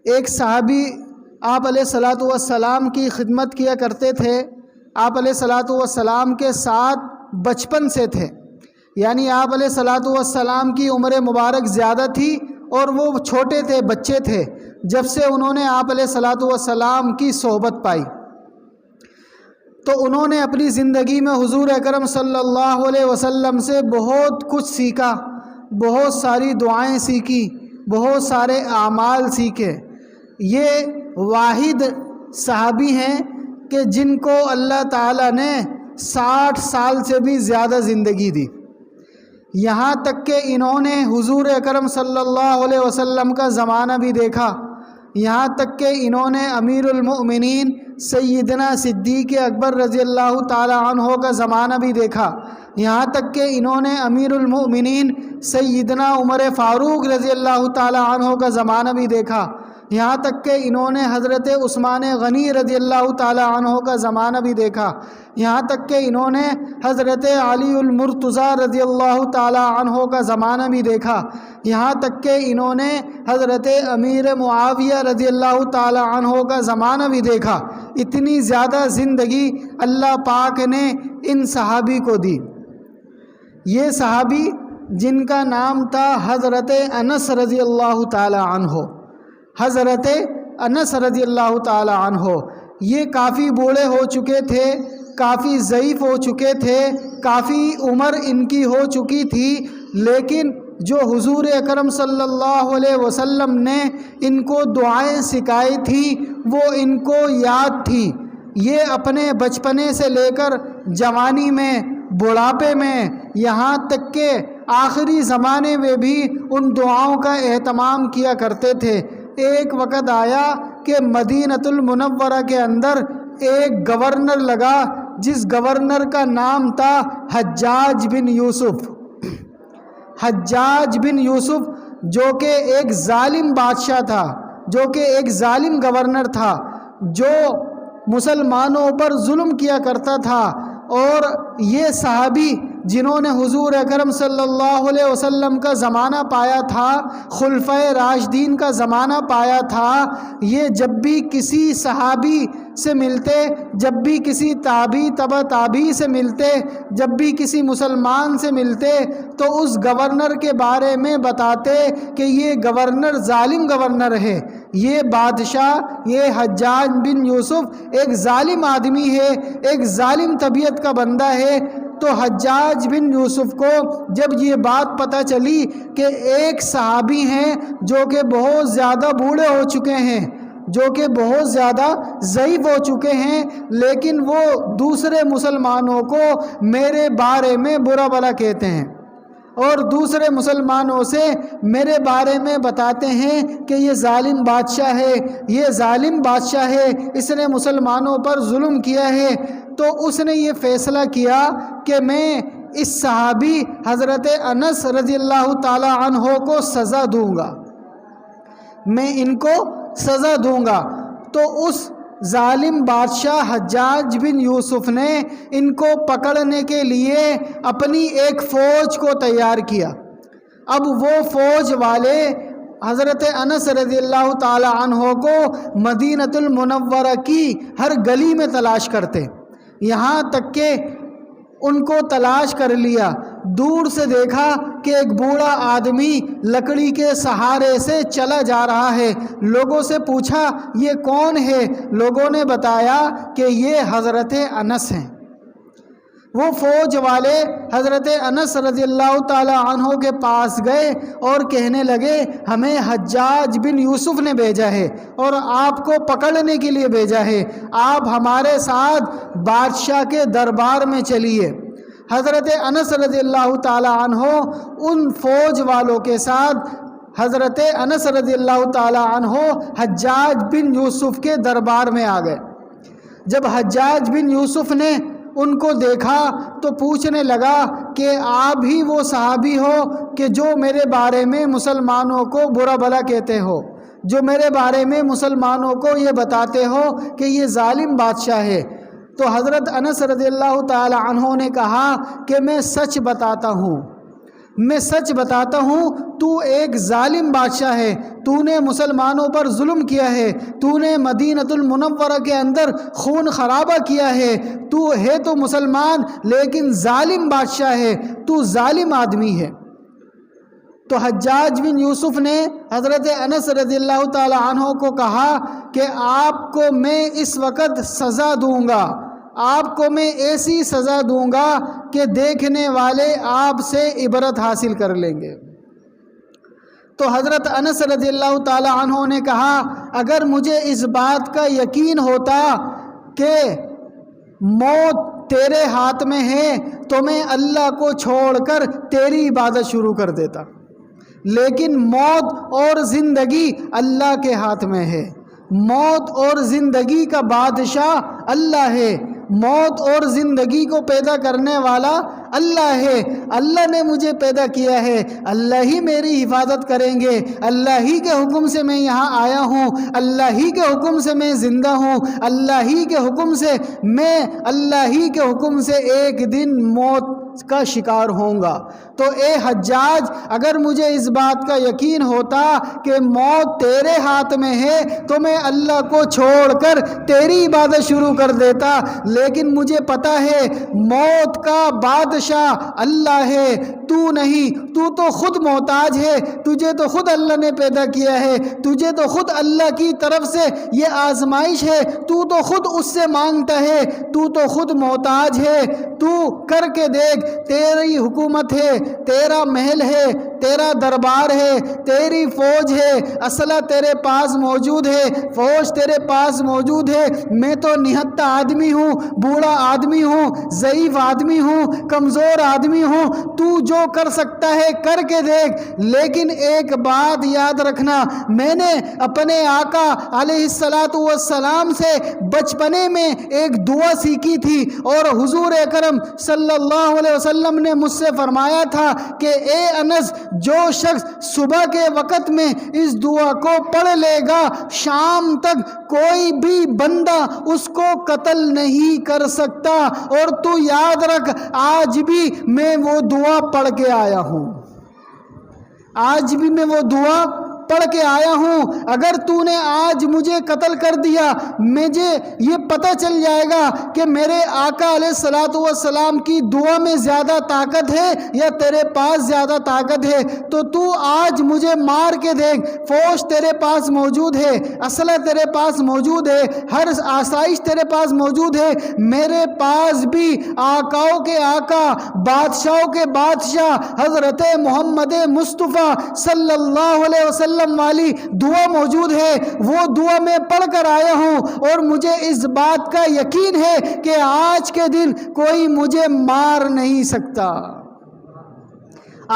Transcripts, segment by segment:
ایک صحابی آپ علیہ الصلاۃ والسلام کی خدمت کیا کرتے تھے، آپ علیہ الصلاۃ والسلام کے ساتھ بچپن سے تھے، یعنی آپ علیہ الصلاۃ والسلام کی عمر مبارک زیادہ تھی اور وہ چھوٹے تھے، بچے تھے جب سے انہوں نے آپ علیہ الصلاۃ والسلام کی صحبت پائی۔ تو انہوں نے اپنی زندگی میں حضور اکرم صلی اللہ علیہ وسلم سے بہت کچھ سیکھا، بہت ساری دعائیں سیکھی، بہت سارے اعمال سیکھے۔ یہ واحد صحابی ہیں کہ جن کو اللہ تعالیٰ نے 60 سال سے بھی زیادہ زندگی دی، یہاں تک کہ انہوں نے حضور اکرم صلی اللہ علیہ وسلم کا زمانہ بھی دیکھا، یہاں تک کہ انہوں نے امیر المؤمنین سیدنا صدیق اکبر رضی اللہ تعالی عنہ کا زمانہ بھی دیکھا، یہاں تک کہ انہوں نے امیر المؤمنین سیدنا عمر فاروق رضی اللہ تعالی عنہ کا زمانہ بھی دیکھا، یہاں تک کہ انہوں نے حضرت عثمان غنی رضی اللہ تعالی عنہ کا زمانہ بھی دیکھا، یہاں تک کہ انہوں نے حضرت علی المرتضیٰ رضی اللہ تعالی عنہ کا زمانہ بھی دیکھا، یہاں تک کہ انہوں نے حضرت امیر معاویہ رضی اللہ تعالی عنہ کا زمانہ بھی دیکھا۔ اتنی زیادہ زندگی اللہ پاک نے ان صحابی کو دی۔ یہ صحابی جن کا نام تھا حضرت انس رضی اللہ تعالی عنہ، حضرت انس رضی اللہ تعالی عنہ، یہ کافی بوڑھے ہو چکے تھے، کافی ضعیف ہو چکے تھے، کافی عمر ان کی ہو چکی تھی، لیکن جو حضور اکرم صلی اللہ علیہ وسلم نے ان کو دعائیں سکھائی تھی وہ ان کو یاد تھی۔ یہ اپنے بچپنے سے لے کر جوانی میں، بڑھاپے میں، یہاں تک کہ آخری زمانے میں بھی ان دعاؤں کا اہتمام کیا کرتے تھے۔ ایک وقت آیا کہ مدینۃ المنورہ کے اندر ایک گورنر لگا جس گورنر کا نام تھا حجاج بن یوسف۔ حجاج بن یوسف جو کہ ایک ظالم بادشاہ تھا، جو کہ ایک ظالم گورنر تھا، جو مسلمانوں پر ظلم کیا کرتا تھا، اور یہ صحابی جنہوں نے حضور اکرم صلی اللہ علیہ وسلم کا زمانہ پایا تھا، خلفائے راشدین کا زمانہ پایا تھا، یہ جب بھی کسی صحابی سے ملتے، جب بھی کسی تابعی تبع تابعی سے ملتے، جب بھی کسی مسلمان سے ملتے تو اس گورنر کے بارے میں بتاتے کہ یہ گورنر ظالم گورنر ہے، یہ بادشاہ، یہ حجاج بن یوسف ایک ظالم آدمی ہے، ایک ظالم طبیعت کا بندہ ہے۔ تو حجاج بن یوسف کو جب یہ بات پتہ چلی کہ ایک صحابی ہیں جو کہ بہت زیادہ بوڑھے ہو چکے ہیں، جو کہ بہت زیادہ ضعیف ہو چکے ہیں، لیکن وہ دوسرے مسلمانوں کو میرے بارے میں برا بھلا کہتے ہیں اور دوسرے مسلمانوں سے میرے بارے میں بتاتے ہیں کہ یہ ظالم بادشاہ ہے، یہ ظالم بادشاہ ہے، اس نے مسلمانوں پر ظلم کیا ہے، تو اس نے یہ فیصلہ کیا کہ میں اس صحابی حضرت انس رضی اللہ تعالی عنہ کو سزا دوں گا، میں ان کو سزا دوں گا۔ تو اس ظالم بادشاہ حجاج بن یوسف نے ان کو پکڑنے کے لیے اپنی ایک فوج کو تیار کیا۔ اب وہ فوج والے حضرت انس رضی اللہ تعالی عنہ کو مدینۃ المنورہ کی ہر گلی میں تلاش کرتے، یہاں تک کہ ان کو تلاش کر لیا۔ دور سے دیکھا کہ ایک بوڑھا آدمی لکڑی کے سہارے سے چلا جا رہا ہے، لوگوں سے پوچھا یہ کون ہے؟ لوگوں نے بتایا کہ یہ حضرت انس ہیں۔ وہ فوج والے حضرت انس رضی اللہ تعالی عنہ کے پاس گئے اور کہنے لگے ہمیں حجاج بن یوسف نے بھیجا ہے اور آپ کو پکڑنے کے لیے بھیجا ہے، آپ ہمارے ساتھ بادشاہ کے دربار میں چلیے۔ حضرت انس رضی اللہ تعالی عنہ ان فوج والوں کے ساتھ حضرت انس رضی اللہ تعالی عنہ حجاج بن یوسف کے دربار میں آ گئے۔ جب حجاج بن یوسف نے ان کو دیکھا تو پوچھنے لگا کہ آپ ہی وہ صحابی ہو کہ جو میرے بارے میں مسلمانوں کو برا بھلا کہتے ہو، جو میرے بارے میں مسلمانوں کو یہ بتاتے ہو کہ یہ ظالم بادشاہ ہے؟ تو حضرت انس رضی اللہ تعالی عنہ نے کہا کہ میں سچ بتاتا ہوں، میں سچ بتاتا ہوں، تو ایک ظالم بادشاہ ہے، تو نے مسلمانوں پر ظلم کیا ہے، تو نے مدینۃ المنورہ کے اندر خون خرابہ کیا ہے، تو ہے تو مسلمان لیکن ظالم بادشاہ ہے، تو ظالم آدمی ہے۔ تو حجاج بن یوسف نے حضرت انس رضی اللہ تعالی عنہ کو کہا کہ آپ کو میں اس وقت سزا دوں گا، آپ کو میں ایسی سزا دوں گا کہ دیکھنے والے آپ سے عبرت حاصل کر لیں گے۔ تو حضرت انس رضی اللہ تعالی عنہ نے کہا اگر مجھے اس بات کا یقین ہوتا کہ موت تیرے ہاتھ میں ہے تو میں اللہ کو چھوڑ کر تیری عبادت شروع کر دیتا، لیکن موت اور زندگی اللہ کے ہاتھ میں ہے، موت اور زندگی کا بادشاہ اللہ ہے، موت اور زندگی کو پیدا کرنے والا اللہ ہے، اللہ نے مجھے پیدا کیا ہے، اللہ ہی میری حفاظت کریں گے، اللہ ہی کے حکم سے میں یہاں آیا ہوں، اللہ ہی کے حکم سے میں زندہ ہوں، اللہ ہی کے حکم سے میں اللہ ہی کے حکم سے ایک دن موت کا شکار ہوں گا۔ تو اے حجاج اگر مجھے اس بات کا یقین ہوتا کہ موت تیرے ہاتھ میں ہے تو میں اللہ کو چھوڑ کر تیری عبادت شروع کر دیتا، لیکن مجھے پتہ ہے موت کا بادشاہ اللہ ہے، تو نہیں، تو تو خود محتاج ہے، تجھے تو خود اللہ نے پیدا کیا ہے، تجھے تو خود اللہ کی طرف سے یہ آزمائش ہے، تو تو خود اس سے مانگتا ہے، تو تو خود محتاج ہے، تو کر کے دیکھ، تیری حکومت ہے، تیرا محل ہے، تیرا دربار ہے، تیری فوج ہے، اسلحہ تیرے پاس موجود ہے، فوج تیرے پاس موجود ہے، میں تو نہتہ آدمی ہوں، بوڑھا آدمی ہوں، ضعیف آدمی ہوں، کمزور آدمی ہوں، تو جو کر سکتا ہے کر کے دیکھ، لیکن ایک بات یاد رکھنا، میں نے اپنے آقا علیہ السلام سے بچپنے میں ایک دعا سیکھی تھی، اور حضور اکرم صلی اللہ علیہ وسلم نے مجھ سے فرمایا تھا کہ اے انس جو شخص صبح کے وقت میں اس دعا کو پڑھ لے گا شام تک کوئی بھی بندہ اس کو قتل نہیں کر سکتا، اور تو یاد رکھ آج بھی میں وہ دعا پڑھ کے آیا ہوں، آج بھی میں وہ دعا پڑھ کے آیا ہوں، اگر تو نے آج مجھے قتل کر دیا، مجھے یہ پتہ چل جائے گا کہ میرے آقا علیہ السلام کی دعا میں زیادہ طاقت ہے یا تیرے پاس زیادہ طاقت ہے، تو آج مجھے مار کے دیکھ، فوج تیرے پاس موجود ہے، اسلحہ تیرے پاس موجود ہے، ہر آسائش تیرے پاس موجود ہے، میرے پاس بھی آقاؤں کے آقا بادشاہوں کے بادشاہ حضرت محمد مصطفیٰ صلی اللہ علیہ وسلم والی دعا موجود ہے، وہ دعا میں پڑھ کر آیا ہوں، اور مجھے اس بات کا یقین ہے کہ آج کے دن کوئی مجھے مار نہیں سکتا،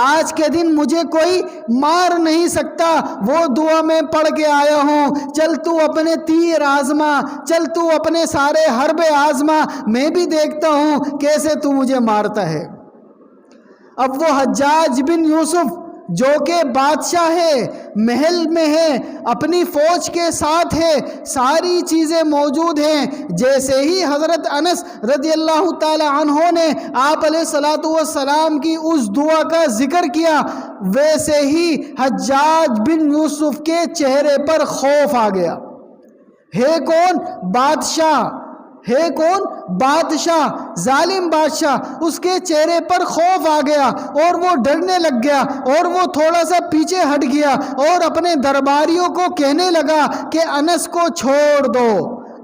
آج کے دن مجھے کوئی مار نہیں سکتا، وہ دعا میں پڑھ کے آیا ہوں، چل تو اپنے تیر آزما، چل تو اپنے سارے حرب آزما، میں بھی دیکھتا ہوں کیسے تو مجھے مارتا ہے۔ اب وہ حجاج بن یوسف جو کہ بادشاہ ہے، محل میں ہے، اپنی فوج کے ساتھ ہے، ساری چیزیں موجود ہیں، جیسے ہی حضرت انس رضی اللہ تعالی عنہ نے آپ علیہ السلام کی اس دعا کا ذکر کیا، ویسے ہی حجاج بن یوسف کے چہرے پر خوف آ گیا۔ ہے کون؟ بادشاہ، ہے کون؟ بادشاہ، ظالم بادشاہ، اس کے چہرے پر خوف آ گیا اور وہ ڈرنے لگ گیا، اور وہ تھوڑا سا پیچھے ہٹ گیا اور اپنے درباریوں کو کہنے لگا کہ انس کو چھوڑ دو،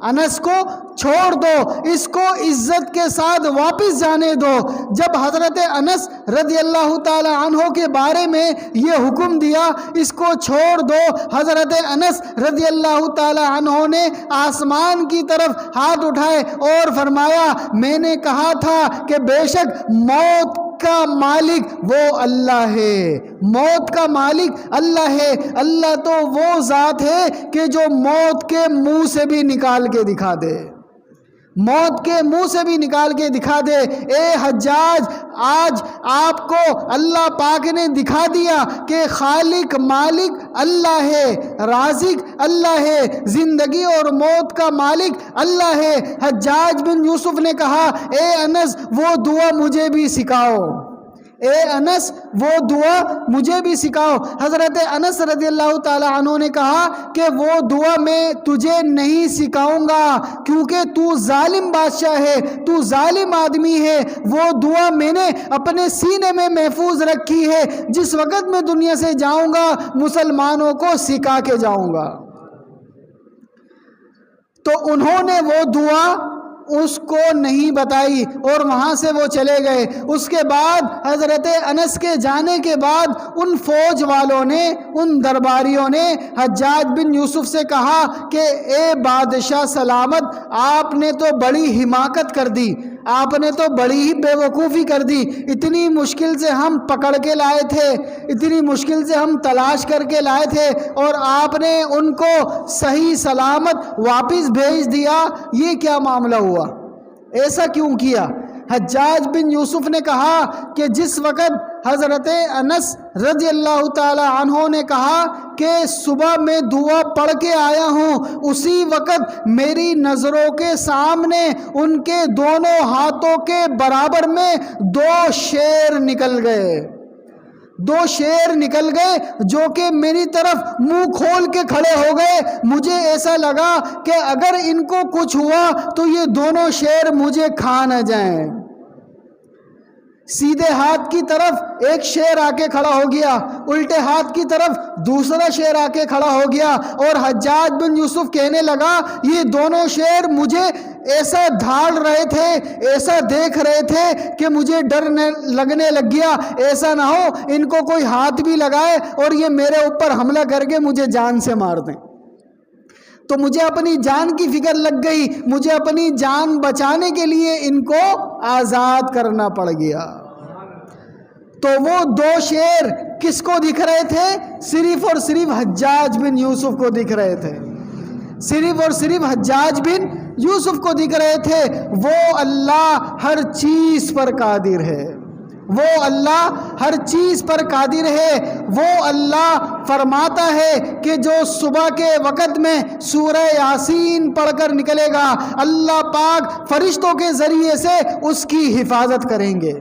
انس کو چھوڑ دو، اس کو عزت کے ساتھ واپس جانے دو۔ جب حضرت انس رضی اللہ تعالی عنہ کے بارے میں یہ حکم دیا اس کو چھوڑ دو، حضرت انس رضی اللہ تعالی عنہ نے آسمان کی طرف ہاتھ اٹھائے اور فرمایا میں نے کہا تھا کہ بے شک موت کا مالک وہ اللہ ہے، موت کا مالک اللہ ہے، اللہ تو وہ ذات ہے کہ جو موت کے منہ سے بھی نکال کے دکھا دے، موت کے منہ سے بھی نکال کے دکھا دے۔ اے حجاج آج آپ کو اللہ پاک نے دکھا دیا کہ خالق مالک اللہ ہے، رازق اللہ ہے، زندگی اور موت کا مالک اللہ ہے۔ حجاج بن یوسف نے کہا اے انس وہ دعا مجھے بھی سکھاؤ، اے انس وہ دعا مجھے بھی سکھاؤ۔ حضرت انس رضی اللہ تعالی عنہ نے کہا کہ وہ دعا میں تجھے نہیں سکھاؤں گا کیونکہ تو ظالم بادشاہ ہے، تو ظالم آدمی ہے۔ وہ دعا میں نے اپنے سینے میں محفوظ رکھی ہے، جس وقت میں دنیا سے جاؤں گا مسلمانوں کو سکھا کے جاؤں گا۔ تو انہوں نے وہ دعا اس کو نہیں بتائی اور وہاں سے وہ چلے گئے۔ اس کے بعد حضرت انس کے جانے کے بعد ان فوج والوں نے، ان درباریوں نے حجاج بن یوسف سے کہا کہ اے بادشاہ سلامت، آپ نے تو بڑی حماقت کر دی، آپ نے تو بڑی ہی بے وقوفی کر دی۔ اتنی مشکل سے ہم پکڑ کے لائے تھے، اتنی مشکل سے ہم تلاش کر کے لائے تھے اور آپ نے ان کو صحیح سلامت واپس بھیج دیا، یہ کیا معاملہ ہوا؟ ایسا کیوں کیا؟ حجاج بن یوسف نے کہا کہ جس وقت حضرت انس رضی اللہ تعالی عنہ نے کہا کہ صبح میں دعا پڑھ کے آیا ہوں، اسی وقت میری نظروں کے سامنے ان کے دونوں ہاتھوں کے برابر میں 2 شیر نکل گئے، 2 شیر نکل گئے جو کہ میری طرف منہ کھول کے کھڑے ہو گئے۔ مجھے ایسا لگا کہ اگر ان کو کچھ ہوا تو یہ دونوں شیر مجھے کھا نہ جائیں۔ سیدھے ہاتھ کی طرف ایک شیر آ کے کھڑا ہو گیا، الٹے ہاتھ کی طرف دوسرا شیر آ کے کھڑا ہو گیا، اور حجاج بن یوسف کہنے لگا یہ دونوں شیر مجھے ایسا دھاڑ رہے تھے، ایسا دیکھ رہے تھے کہ مجھے ڈر لگنے لگ گیا، ایسا نہ ہو ان کو کوئی ہاتھ بھی لگائے اور یہ میرے اوپر حملہ کر کے مجھے جان سے مار دیں۔ تو مجھے اپنی جان کی فکر لگ گئی، مجھے اپنی جان بچانے کے لیے ان کو آزاد کرنا پڑ گیا۔ تو وہ 2 شیر کس کو دکھ رہے تھے؟ صرف اور صرف حجاج بن یوسف کو دکھ رہے تھے، صرف اور صرف حجاج بن یوسف کو دکھ رہے تھے۔ وہ اللہ ہر چیز پر قادر ہے، وہ اللہ ہر چیز پر قادر ہے۔ وہ اللہ فرماتا ہے کہ جو صبح کے وقت میں سورہ یاسین پڑھ کر نکلے گا، اللہ پاک فرشتوں کے ذریعے سے اس کی حفاظت کریں گے۔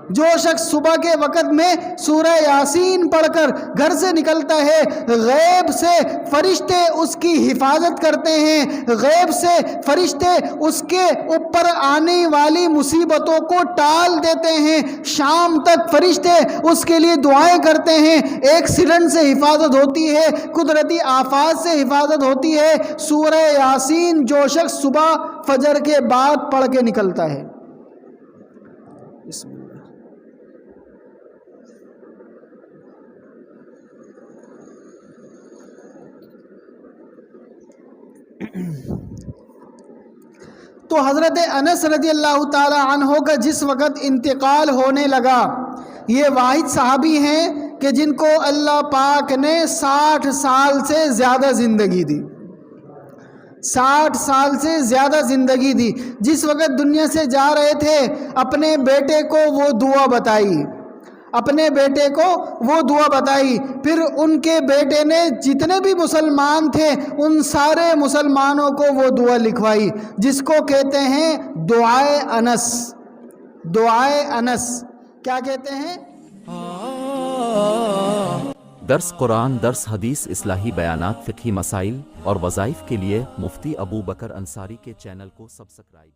جو شخص صبح کے وقت میں سورہ یاسین پڑھ کر گھر سے نکلتا ہے، غیب سے فرشتے اس کی حفاظت کرتے ہیں، غیب سے فرشتے اس کے اوپر آنے والی مصیبتوں کو ٹال دیتے ہیں، شام تک فرشتے اس کے لیے دعائیں کرتے ہیں، ایکسیڈنٹ سے حفاظت ہوتی ہے، قدرتی آفات سے حفاظت ہوتی ہے۔ سورہ یاسین جو شخص صبح فجر کے بعد پڑھ کے نکلتا ہے، بسم اللہ۔ تو حضرت انس رضی اللہ تعالی عنہ کا جس وقت انتقال ہونے لگا، یہ واحد صحابی ہیں کہ جن کو اللہ پاک نے 60 سال سے زیادہ زندگی دی، 60 سال سے زیادہ زندگی دی۔ جس وقت دنیا سے جا رہے تھے اپنے بیٹے کو وہ دعا بتائی، اپنے بیٹے کو وہ دعا بتائی، پھر ان کے بیٹے نے جتنے بھی مسلمان تھے ان سارے مسلمانوں کو وہ دعا لکھوائی، جس کو کہتے ہیں دعائے انس۔ دعائے انس کیا کہتے ہیں؟ درس قرآن، درس حدیث، اصلاحی بیانات، فقہی مسائل اور وظائف کے لیے مفتی ابو بکر انصاری کے چینل کو سبسکرائب